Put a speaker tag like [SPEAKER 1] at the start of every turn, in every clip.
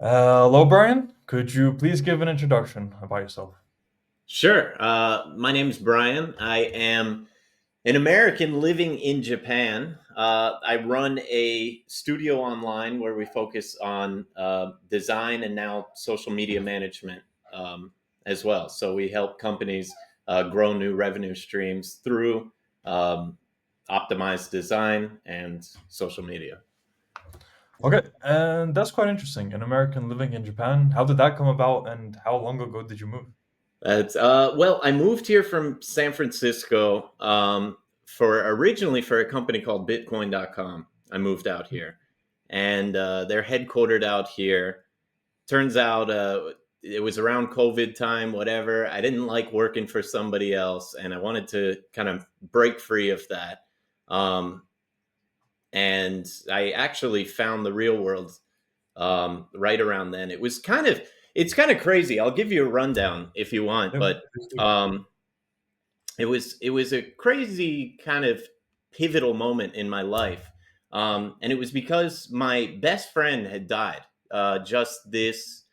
[SPEAKER 1] Hello, Brian. Could you please give an introduction about yourself?
[SPEAKER 2] Sure. My name's Brian. I am an American living in Japan. I run a studio online where we focus on design and now social media management as well. So we help companies grow new revenue streams through um, optimized design and social media.
[SPEAKER 1] Okay, and that's quite interesting. An American living in Japan. How did that come about, and how long ago did you move?
[SPEAKER 2] Well, I moved here from San Francisco for originally for a company called Bitcoin.com. I moved out here, and they're headquartered out here. Turns out it was around COVID time, whatever. I didn't like working for somebody else, and I wanted to kind of break free of that. Um, and I actually found the real world right around then. It's kind of crazy. I'll give you a rundown if you want,
[SPEAKER 1] Yeah,
[SPEAKER 2] but
[SPEAKER 1] please do.
[SPEAKER 2] um, it was a crazy kind of pivotal moment in my life, and it was because my best friend had died just this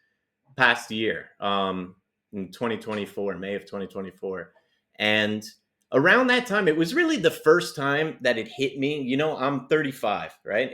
[SPEAKER 2] past year, in 2024, May of 2024. And around that time, it was really the first time that it hit me. I'm 35, right?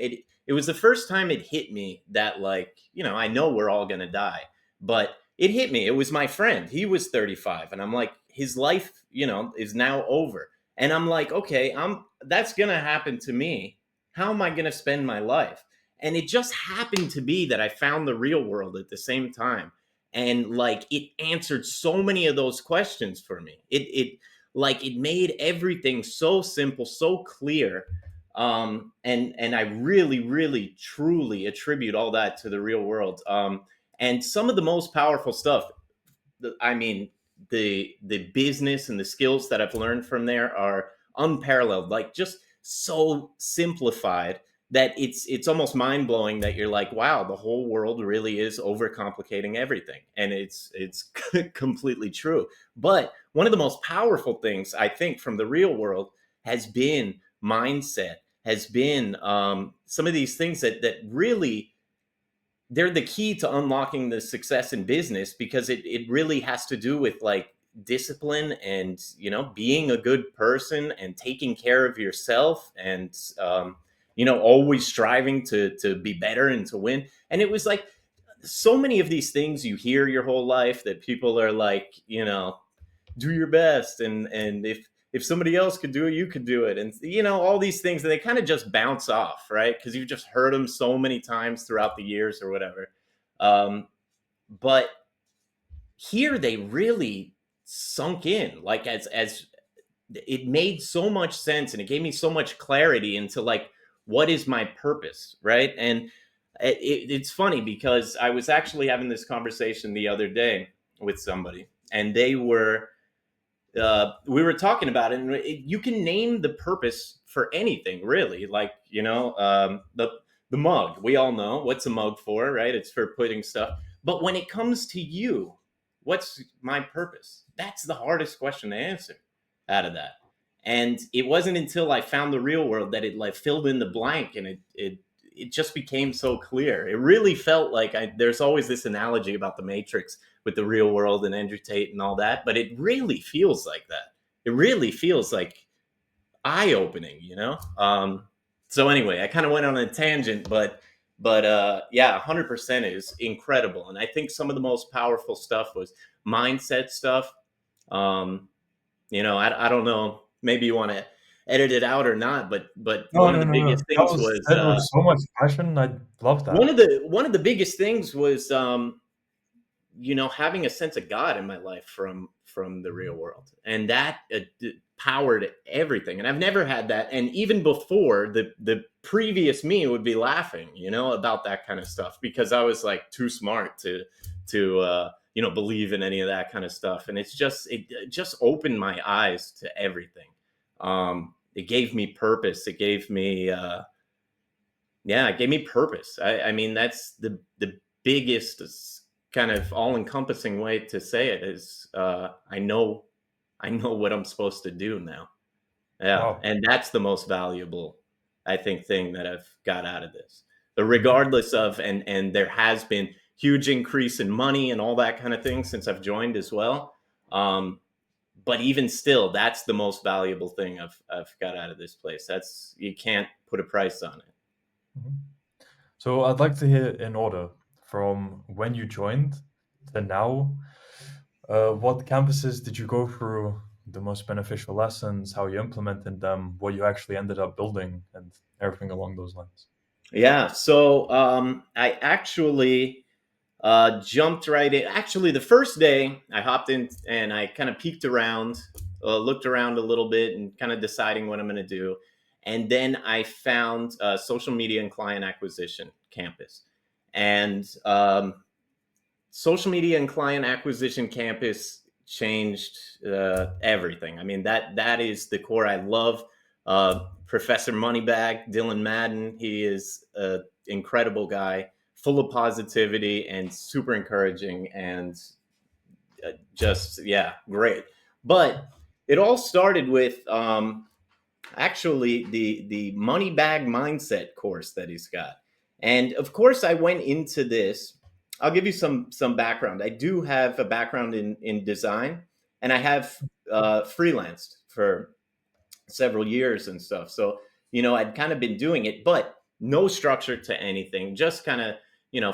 [SPEAKER 2] It was the first time it hit me that, like, I know we're all gonna die, but it hit me. It was my friend. He was 35, and I'm like, his life, is now over. And I'm like, okay, I'm that's gonna happen to me. How am I gonna spend my life? And it just happened to be that I found the real world at the same time, and like it answered so many of those questions for me. It made everything so simple, so clear. And I really, really, truly attribute all that to the real world. And some of the most powerful stuff, I mean, the business and the skills that I've learned from there are unparalleled. Like, just so simplified that it's almost mind blowing that you're like, wow, the whole world really is overcomplicating everything, and it's completely true. But one of the most powerful things I think from the real world has been mindset, has been some of these things that really, they're the key to unlocking the success in business, because it really has to do with like discipline and being a good person and taking care of yourself, and always striving to be better and to win. And it was like so many of these things you hear your whole life that people are like, do your best, and if somebody else could do it, you could do it, and all these things, and they kind of just bounce off, right? Because you've just heard them so many times throughout the years or whatever. Um, but here they really sunk in, like, as it made so much sense, and it gave me so much clarity into like, what is my purpose, right? And it's funny because I was actually having this conversation the other day with somebody, and we were talking about it, and you can name the purpose for anything, really. Like, the mug. We all know what's a mug for, right? It's for putting stuff. But when it comes to you, what's my purpose? That's the hardest question to answer out of that. And it wasn't until I found the real world that it like filled in the blank, and it just became so clear. It really felt like there's always this analogy about the Matrix with the real world and Andrew Tate and all that, but it really feels like that. It really feels like eye opening, So anyway, I kind of went on a tangent, but yeah, 100% is incredible, and I think some of the most powerful stuff was mindset stuff. Um, I don't know. Maybe you want to edit it out or not, but
[SPEAKER 1] No,
[SPEAKER 2] one of
[SPEAKER 1] no,
[SPEAKER 2] the
[SPEAKER 1] no, no.
[SPEAKER 2] biggest
[SPEAKER 1] That
[SPEAKER 2] things
[SPEAKER 1] was
[SPEAKER 2] was
[SPEAKER 1] said with so much passion. I love that.
[SPEAKER 2] one of the biggest things was having a sense of God in my life from the real world, and that powered everything. And I've never had that. And even before, the previous me would be laughing, about that kind of stuff, because I was like too smart to believe in any of that kind of stuff. And it just opened my eyes to everything. It gave me purpose. It gave me yeah, it gave me purpose. I mean, that's the biggest kind of all encompassing way to say it is, I know what I'm supposed to do now. Yeah,
[SPEAKER 1] Wow.
[SPEAKER 2] and that's the most valuable, I think, thing that I've got out of this. But
[SPEAKER 1] Mhm.
[SPEAKER 2] regardless of, and there has been huge increase in money and all that kind of thing since I've joined as well. Um, but even still, that's the most valuable thing I've got out of this place. That's, you can't put a price on it.
[SPEAKER 1] Mhm. So I'd like to hear in order from when you joined to now. What campuses did you go through? The most beneficial lessons, how you implemented them, what you actually ended up building, and everything along those lines.
[SPEAKER 2] Yeah. So I actually jumped right in. Actually, the first day I hopped in and I kind of peeked around, looked around a little bit, and kind of deciding what I'm going to do. And then I found social media and client acquisition campus, and social media and client acquisition campus changed everything. I mean, that is the core. I love Professor Moneybag, Dylan Madden. He is an incredible guy, full of positivity and super encouraging, and just, yeah, great. But it all started with actually the money bag mindset course that he's got. And of course I went into this. I'll give you some background. I do have a background in design, and I have freelanced for several years and stuff. So, I'd kind of been doing it, but no structure to anything, just kind of,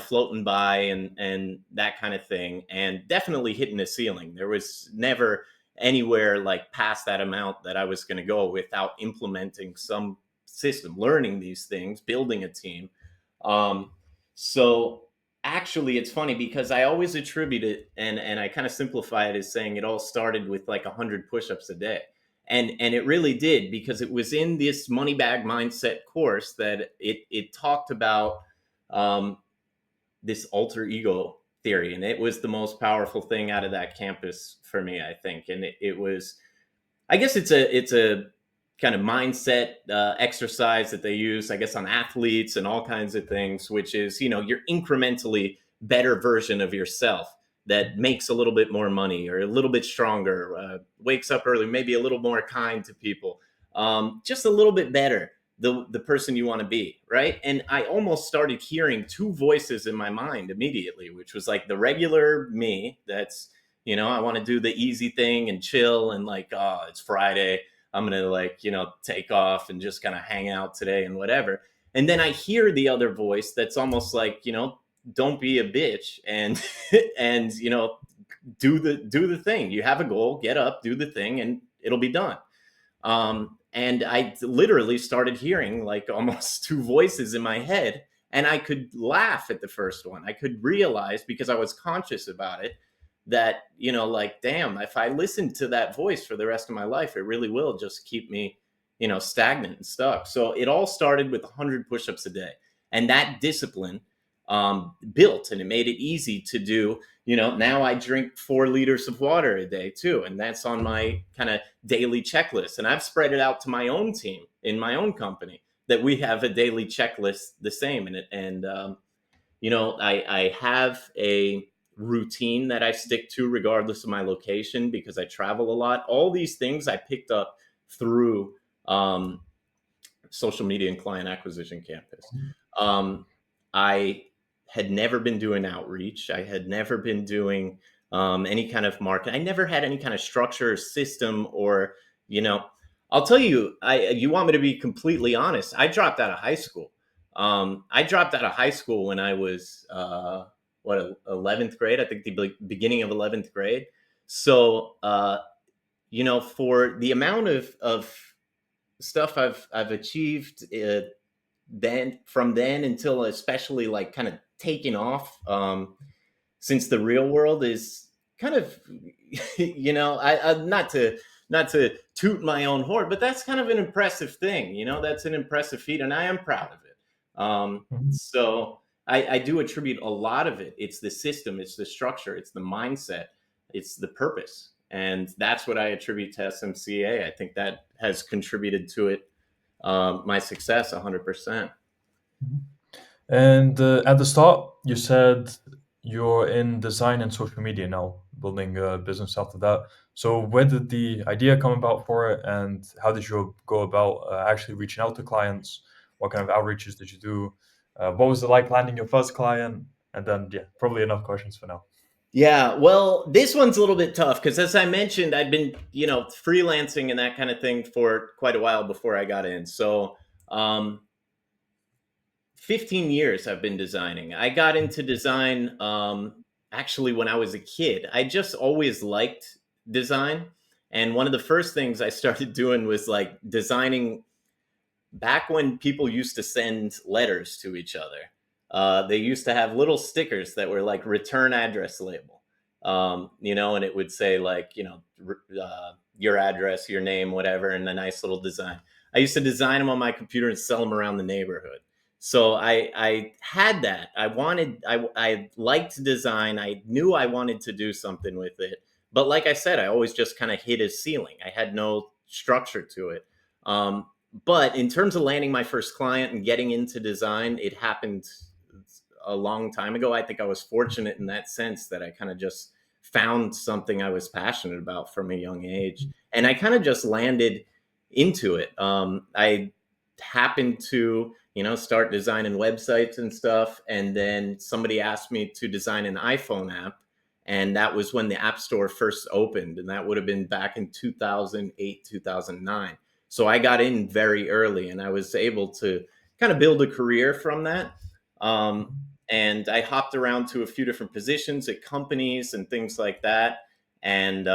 [SPEAKER 2] floating by and that kind of thing. And definitely hitting the ceiling. There was never anywhere like past that amount that I was going to go without implementing some system, learning these things, building a team. Um, so actually it's funny because I always attribute it, and I kind of simplify it as saying it all started with like 100 push-ups a day. And it really did, because it was in this money bag mindset course that it talked about um, this alter ego theory, and it was the most powerful thing out of that campus for me, I think. And it was, I guess it's a kind of mindset exercise that they use, I guess, on athletes and all kinds of things, which is, your incrementally better version of yourself that makes a little bit more money or a little bit stronger, wakes up early, maybe a little more kind to people, just a little bit better, the person you want to be, right? And I almost started hearing two voices in my mind immediately, which was like the regular me, that's, I want to do the easy thing and chill and like, oh, it's Friday, I'm gonna like, take off and just kind of hang out today and whatever. And then I hear the other voice that's almost like, don't be a bitch, and and do the thing. You have a goal, get up, do the thing, and it'll be done. And I literally started hearing like almost two voices in my head, and I could laugh at the first one. I could realize, because I was conscious about it, that, like, damn, if I listen to that voice for the rest of my life, it really will just keep me, stagnant and stuck. So it all started with 100 push-ups a day, and that discipline built, and it made it easy to do. Now I drink 4 liters of water a day too, and that's on my kind of daily checklist. And I've spread it out to my own team in my own company, that we have a daily checklist the same. I have a routine that I stick to regardless of my location, because I travel a lot. All these things I picked up through um, social media and client acquisition campus. Um, I had never been doing outreach. I had never been doing any kind of market. I never had any kind of structure or system, or, you know, I'll tell you, you want me to be completely honest? I dropped out of high school. I dropped out of high school when I was, 11th grade, I think the beginning of 11th grade. So, for the amount of stuff I've achieved, then from then until especially like kind of taking off, since the real world is kind of I not to toot my own horn, but that's kind of an impressive thing. That's an impressive feat, and I am proud of it.
[SPEAKER 1] Mhm.
[SPEAKER 2] So I do attribute a lot of it. It's the system, it's the structure, it's the mindset, it's the purpose, and that's what I attribute to SMCA. I think that has contributed to it, my success 100%.
[SPEAKER 1] Mhm. And at the start, you said you're in design and social media now, building a business after that. So, where did the idea come about for it, and how did you go about actually reaching out to clients? What kind of outreaches did you do? What was it like landing your first client? And then, yeah, probably enough questions for now.
[SPEAKER 2] Yeah, well, this one's a little bit tough because, as I mentioned, I'd been, freelancing and that kind of thing for quite a while before I got in. So, um, 15 years I've been designing. I got into design actually when I was a kid. I just always liked design. And one of the first things I started doing was like designing back when people used to send letters to each other. They used to have little stickers that were like return address label, and it would say like, your address, your name, whatever, and a nice little design. I used to design them on my computer and sell them around the neighborhood. So I had that. I liked design. I knew I wanted to do something with it. But like I said, I always just kind of hit a ceiling. I had no structure to it. Um, but in terms of landing my first client and getting into design, it happened a long time ago. I think I was fortunate in that sense that I kind of just found something I was passionate about from a young age. And I kind of just landed into it. I happened to, start designing websites and stuff. And then somebody asked me to design an iPhone app. And that was when the App Store first opened. And that would have been back in 2008, 2009. So I got in very early and I was able to kind of build a career from that. Um, and I hopped around to a few different positions at companies and things like that. And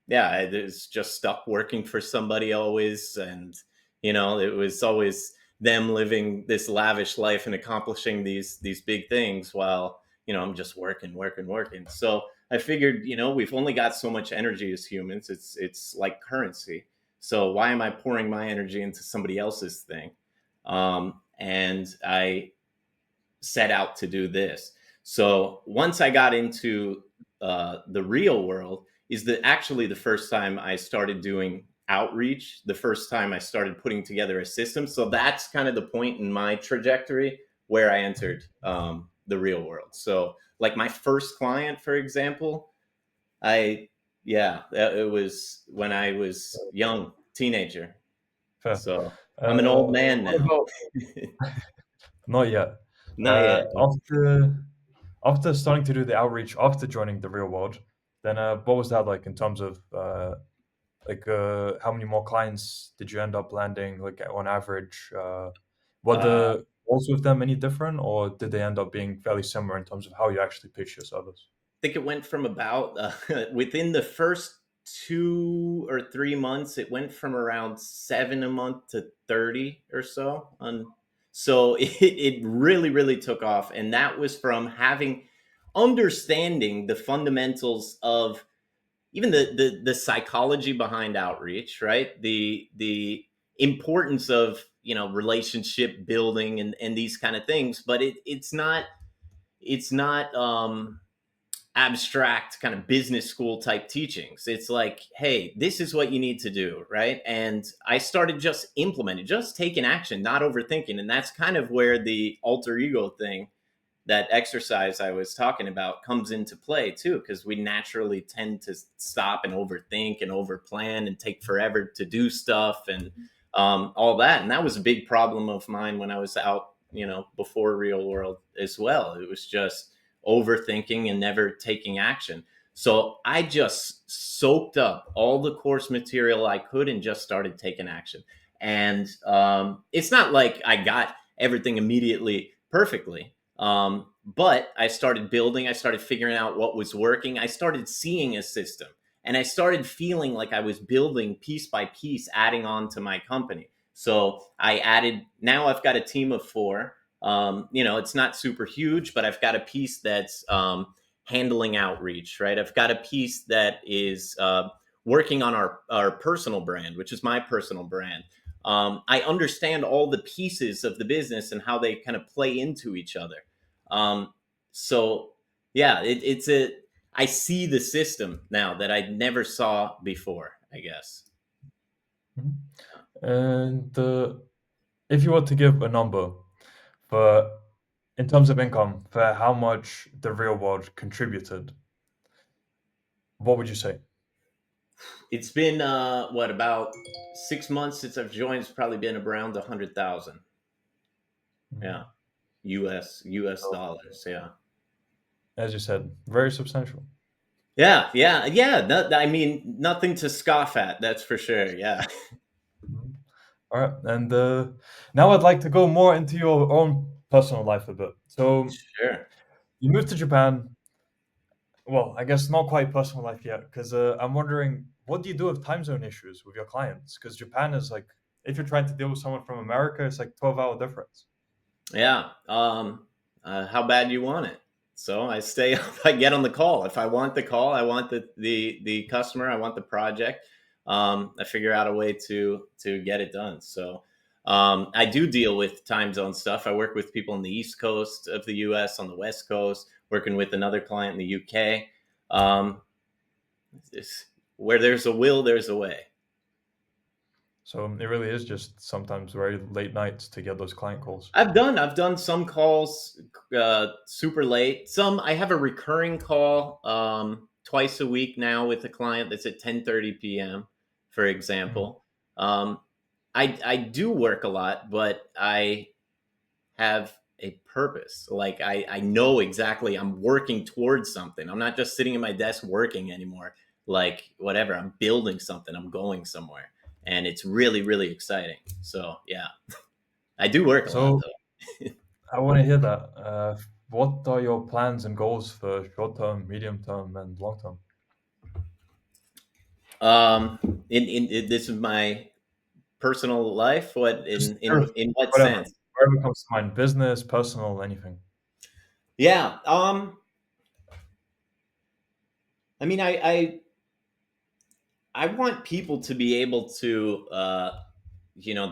[SPEAKER 2] yeah, I was just stuck working for somebody always. And, it was always them living this lavish life and accomplishing these big things while, I'm just working, working, working. So I figured, we've only got so much energy as humans. It's like currency. So why am I pouring my energy into somebody else's thing? And I set out to do this. So once I got into the real world, is the actually the first time I started doing outreach, the first time I started putting together a system. So that's kind of the point in my trajectory where I entered the real world. So like my first client, for example, I yeah, it was when I was young, teenager.
[SPEAKER 1] Fair.
[SPEAKER 2] So I'm an old man
[SPEAKER 1] What
[SPEAKER 2] now.
[SPEAKER 1] about, not yet.
[SPEAKER 2] Not yet.
[SPEAKER 1] After starting to do the outreach, after joining the real world, then what was that like in terms of how many more clients did you end up landing, like on average? Were
[SPEAKER 2] Uh,
[SPEAKER 1] the roles with them any different, or did they end up being fairly similar in terms of how you actually pitch your service?
[SPEAKER 2] think it went from about within the first 2 or 3 months, it went from around 7 a month to 30 or so. So it really, really took off. And that was from having understanding the fundamentals of even the psychology behind outreach, right? The importance of, relationship building and these kind of things. But it's not abstract kind of business school type teachings. It's like, hey, this is what you need to do, right? And I started just implementing, just taking action, not overthinking. And that's kind of where the alter ego thing, that exercise I was talking about, comes into play too, because we naturally tend to stop and overthink and overplan and take forever to do stuff and all that. And that was a big problem of mine when I was out, before real world as well. It was just overthinking and never taking action. So I just soaked up all the course material I could and just started taking action. And it's not like I got everything immediately perfectly. But I started building, I started figuring out what was working. I started seeing a system and I started feeling like I was building piece by piece, adding on to my company. So I added, now I've got a team of four. It's not super huge, but I've got a piece that's handling outreach, right? I've got a piece that is working on our personal brand, which is my personal brand. I understand all the pieces of the business and how they kind of play into each other. Um, so yeah, I see the system now that I never saw before, I guess.
[SPEAKER 1] Mhm. And if you were to give a number for, in terms of income, for how much the real world contributed, what would you say?
[SPEAKER 2] It's been what, about 6 months since I've joined. It's probably been around 100,000.
[SPEAKER 1] Mhm.
[SPEAKER 2] Yeah. US
[SPEAKER 1] So,
[SPEAKER 2] dollars. Yeah.
[SPEAKER 1] as you said, very substantial.
[SPEAKER 2] Yeah, yeah, yeah. No, I mean, nothing to scoff at. That's for sure. Yeah.
[SPEAKER 1] Mhm. All right, and now I'd like to go more into your own personal life a bit. So
[SPEAKER 2] Sure.
[SPEAKER 1] you moved to Japan. Well, I guess not quite personal life yet, because I'm wondering, what do you do with time zone issues with your clients? Because Japan is like, if you're trying to deal with someone from America, it's like 12-hour difference.
[SPEAKER 2] Yeah. How bad do you want it? So I stay up. I get on the call. If I want the call, I want the customer. I want the project. I figure out a way to get it done. So I do deal with time zone stuff. I work with people on the East Coast of the U.S., on the West Coast, working with another client in the U.K. Um, where there's a will, there's a way.
[SPEAKER 1] So it really is just sometimes very late nights to get those client calls.
[SPEAKER 2] I've done some calls super late. Some I have a recurring call twice a week now with a client that's at 10:30 p.m. for
[SPEAKER 1] Mhm.
[SPEAKER 2] example. Um, I do work a lot, but I have a purpose. Like I know exactly I'm working towards something. I'm not just sitting at my desk working anymore. Like whatever, I'm building something. I'm going somewhere, and it's really really exciting. So yeah, I do work a lot
[SPEAKER 1] So
[SPEAKER 2] though.
[SPEAKER 1] I want to hear that. What are your plans and goals for short term, medium term, and long term?
[SPEAKER 2] Um, in this is my personal life. What
[SPEAKER 1] Just
[SPEAKER 2] in what
[SPEAKER 1] whatever,
[SPEAKER 2] sense?
[SPEAKER 1] whatever comes to mind. Business, personal, anything.
[SPEAKER 2] Yeah. I mean, I want people to be able to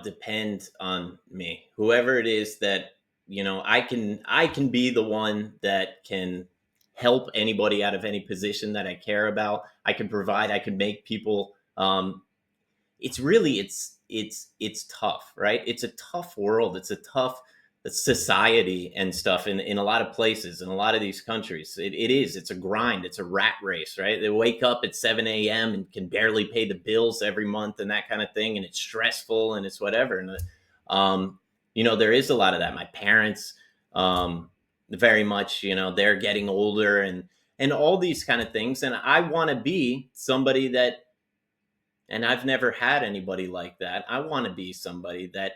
[SPEAKER 2] depend on me. Whoever it is that I can be the one that can help anybody out of any position that I care about. I can provide. I can make people it's really it's tough, right? It's a tough world. It's a tough society and stuff in a lot of places in a lot of these countries. It is. It's a grind. It's a rat race, right? They wake up at 7 a.m. and can barely pay the bills every month and that kind of thing, and it's stressful and it's whatever. And um, there is a lot of that. My parents, very much, they're getting older and all these kind of things, and I want to be somebody that and I've never had anybody like that. I want to be somebody that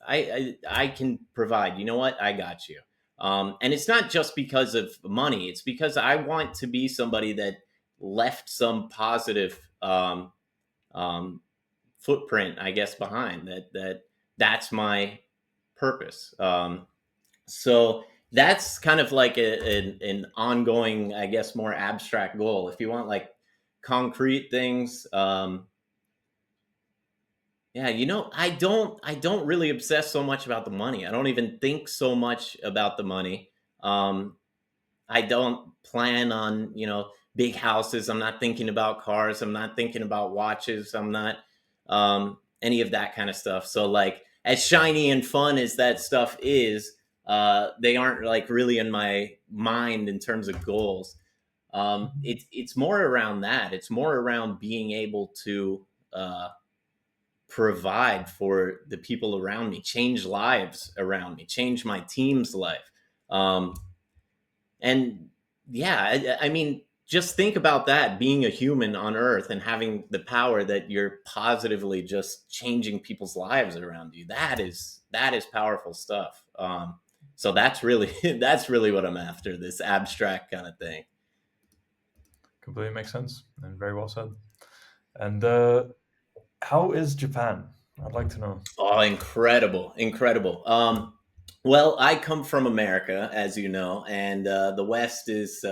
[SPEAKER 2] I can provide. You know what? I got you. And it's not just because of money. It's because I want to be somebody that left some positive um, footprint, I guess, behind. That's my purpose. So that's kind of like an ongoing, I guess, more abstract goal. If you want like concrete things. Yeah, I don't really obsess so much about the money. I don't even think so much about the money. Um I don't plan on, big houses. I'm not thinking about cars. I'm not thinking about watches. I'm not any of that kind of stuff. So like as shiny and fun as that stuff is, they aren't like really in my mind in terms of goals. It's more around that. It's more around being able to provide for the people around me, change lives around me, change my team's life. Um, and yeah, I mean, just think about that being a human on Earth and having the power that you're positively just changing people's lives around you. That is powerful stuff. So that's really that's really what I'm after. This abstract kind of thing.
[SPEAKER 1] Completely makes sense and very well said. And how is Japan? I'd like to know.
[SPEAKER 2] Oh, incredible, incredible. Well, I come from America, as you know, and the West is,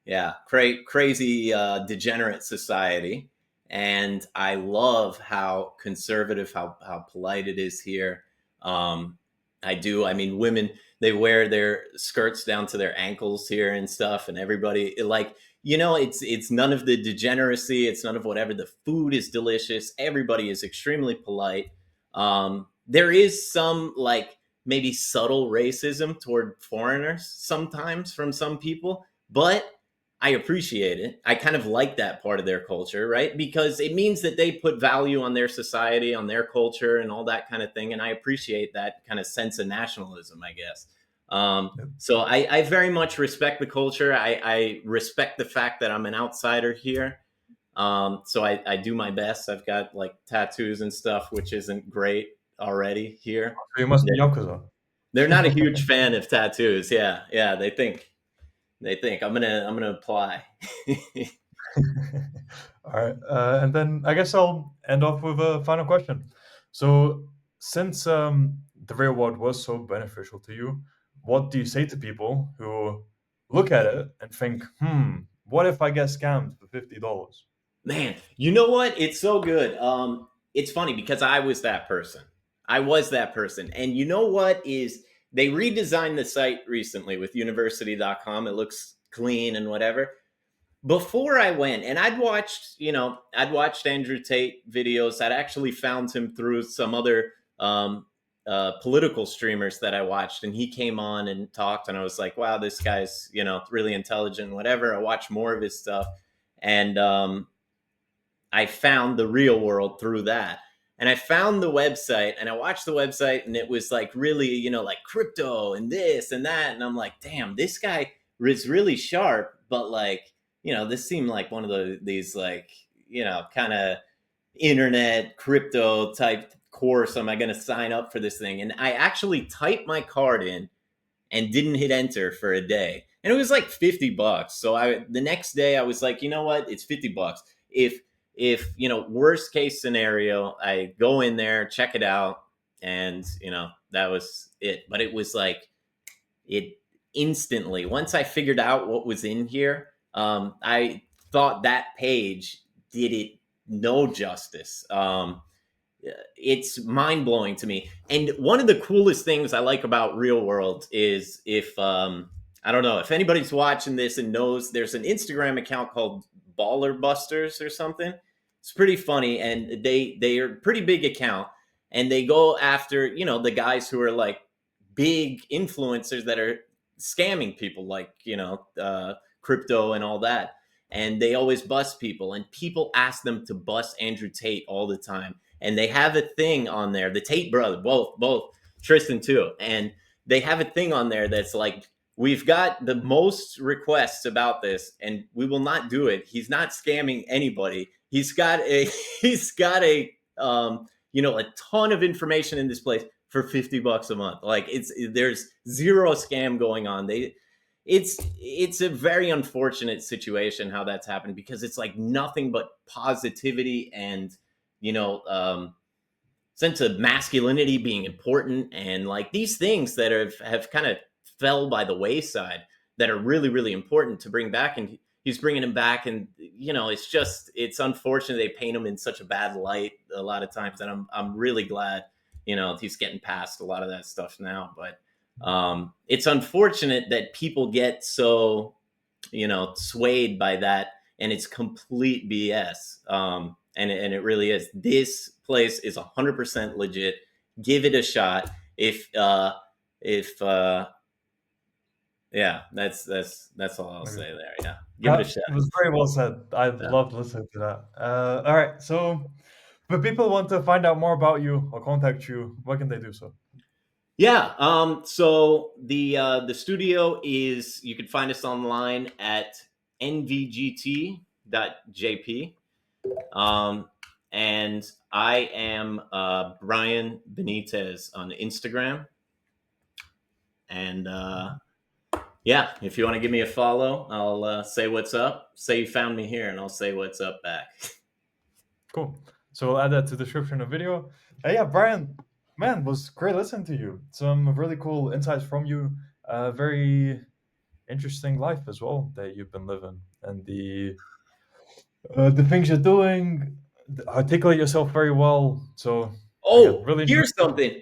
[SPEAKER 2] yeah, crazy, degenerate society. And I love how conservative, how polite it is here. Um, I do. I mean, women, they wear their skirts down to their ankles here and stuff, and everybody like it's none of the degeneracy. It's none of whatever. The food is delicious. Everybody is extremely polite. There is some like maybe subtle racism toward foreigners sometimes from some people, but I appreciate it. I kind of like that part of their culture, right? Because it means that they put value on their society, on their culture, and all that kind of thing. And I appreciate that kind of sense of nationalism, I guess.
[SPEAKER 1] Yep.
[SPEAKER 2] So I very much respect the culture. I respect the fact that I'm an outsider here. So I do my best. I've got like tattoos and stuff, which isn't great already here.
[SPEAKER 1] So you must be
[SPEAKER 2] They're,
[SPEAKER 1] Yakuza.
[SPEAKER 2] they're not a huge fan of tattoos. Yeah, yeah. They think I'm gonna apply.
[SPEAKER 1] All right. And then I guess I'll end off with a final question. So, since the real world was so beneficial to you, what do you say to people who look at it and think, what if I get scammed for $50?
[SPEAKER 2] Man, you know what? It's so good. It's funny because I was that person. I was that person. And you know what is they redesigned the site recently with university.com. It looks clean and whatever. Before I went, and I'd watched Andrew Tate videos. I'd actually found him through some other political streamers that I watched, and he came on and talked, and I was like, wow, this guy's, really intelligent and whatever. I watched more of his stuff. And I found the real world through that. And I found the website and I watched the website and it was like really, like crypto and this and that. And I'm like, damn, this guy is really sharp, but like, this seemed like one of these like, kind of internet crypto type course. Am I going to sign up for this thing? And I actually typed my card in and didn't hit enter for a day. And it was like $50. So the next day I was like, you know what? It's $50. If worst case scenario, I go in there, check it out, and that was it. But it was like it instantly once I figured out what was in here, I thought that page did it no justice. It's mind blowing to me. And one of the coolest things I like about Real World is if I don't know if anybody's watching this and knows there's an Instagram account called Baller Busters or something. It's pretty funny, and they are a pretty big account, and they go after the guys who are like big influencers that are scamming people, like crypto and all that. And they always bust people, and people ask them to bust Andrew Tate all the time, and they have a thing on there. The Tate brothers, both Tristan too, and they have a thing on there that's like, we've got the most requests about this, and we will not do it. He's not scamming anybody. He's got a he's got a ton of information in this place for $50 a month. Like there's zero scam going on. It's a very unfortunate situation how that's happened, because it's like nothing but positivity and you know um, sense of masculinity being important, and like these things that have kind of fell by the wayside that are really really important to bring back, and he's bringing him back. And it's unfortunate they paint him in such a bad light a lot of times, and I'm really glad he's getting past a lot of that stuff now. But it's unfortunate that people get so swayed by that, and it's complete BS. And it really is. This place is 100% legit. Give it a shot. If yeah, that's all I'll
[SPEAKER 1] Okay.
[SPEAKER 2] say there. Yeah, give it a
[SPEAKER 1] That
[SPEAKER 2] shot.
[SPEAKER 1] was very well said. I
[SPEAKER 2] Yeah.
[SPEAKER 1] loved listening to that. All right. So, if people want to find out more about you or contact you, what can they do so?
[SPEAKER 2] Yeah. So the studio is, you can find us online at nvgt.jp. Um, and I am Brian Benitez on Instagram. And yeah, if you want to give me a follow, I'll say what's up. Say you found me here, and I'll say what's up back.
[SPEAKER 1] Cool. So we'll add that to the description of the video. Yeah, Brian, man, was great listening to you. Some really cool insights from you. Very interesting life as well that you've been living, and the things you're doing. Articulate yourself very well. So again,
[SPEAKER 2] Oh,
[SPEAKER 1] really enjoyed
[SPEAKER 2] here's
[SPEAKER 1] it.
[SPEAKER 2] something.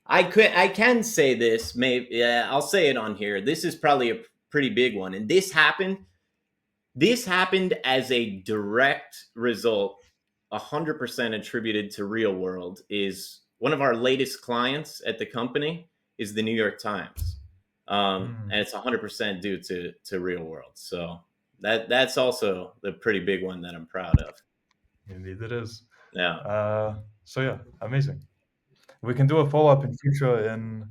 [SPEAKER 2] I can say this. Maybe, yeah, I'll say it on here. This is probably a pretty big one, and this happened as a direct result, 100% attributed to Real World. Is one of our latest clients at the company is the New York Times,
[SPEAKER 1] Mm,
[SPEAKER 2] and it's 100% due to Real World. So that's also the pretty big one that I'm proud of.
[SPEAKER 1] indeed, it is.
[SPEAKER 2] Yeah.
[SPEAKER 1] So yeah, amazing. We can do a follow up in future in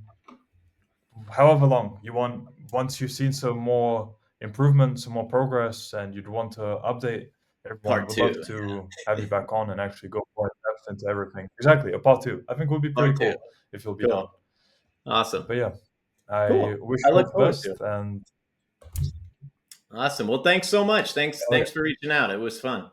[SPEAKER 1] however long you want. Once you've seen some more improvement, some more progress, and you'd want to update everyone,
[SPEAKER 2] Part
[SPEAKER 1] would love
[SPEAKER 2] two.
[SPEAKER 1] to have you back on and actually go more in depth into everything. Exactly, a part two. I think would be pretty
[SPEAKER 2] Part two.
[SPEAKER 1] cool if you'll be
[SPEAKER 2] Cool.
[SPEAKER 1] down.
[SPEAKER 2] Awesome.
[SPEAKER 1] But yeah, I
[SPEAKER 2] Cool.
[SPEAKER 1] wish
[SPEAKER 2] I
[SPEAKER 1] you all
[SPEAKER 2] look
[SPEAKER 1] the
[SPEAKER 2] forward to it.
[SPEAKER 1] best, and
[SPEAKER 2] Awesome. Well, thanks so much. Thanks
[SPEAKER 1] oh, yeah.
[SPEAKER 2] for reaching out. It was fun.